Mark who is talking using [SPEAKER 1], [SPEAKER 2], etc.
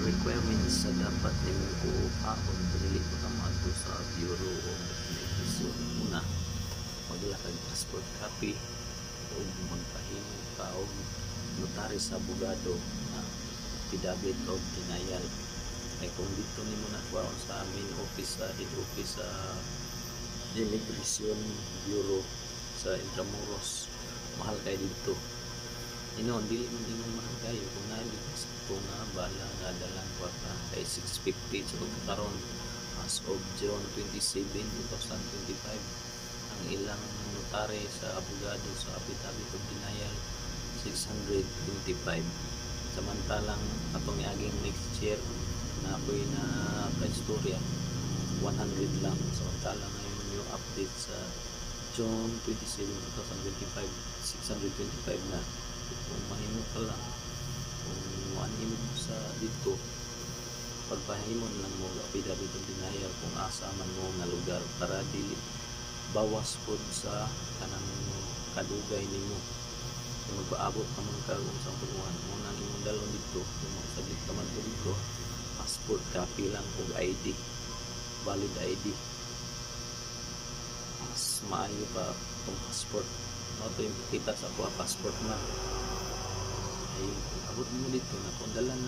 [SPEAKER 1] requirements sa dapat nimong kuhaon dili ko ta maadto sa Bureau of Immigration. Una, maglakad passport copy o magpahimo ka og notaris sa abogado na affidavit of denial. Ay kung dito nimo nakuhaon sa main office sa head office sa Immigration Bureau sa Intramuros, mahal kayo dito. Dili mo mahal kayo kung naibig kung bala nga dalang pa kay 650 so karon as of June 27, 2025 ang ilang notary sa abogado sa affidavit of denial 625. Samantalang atong iaging next year na ako'y na ka-istorya 100 lang. Samantalang ngayon yung update sa June 27, 2025 625 na. Kung mahimo ka lang, kung mahimo mo sa dito, pagpahimon lang mo affidavit of denial kung asa man mo nga lugar para dili bawas pod sa kanang kadugay nimo. Kung magpaabot ka man ka kung saan punuan mo nang imong dalon dito, kung magsabit ka man dito, passport copy lang o ID, valid ID. Mas maayo pa itong passport. Ito yung kita sa passport na ay abot mo dito na kung dala na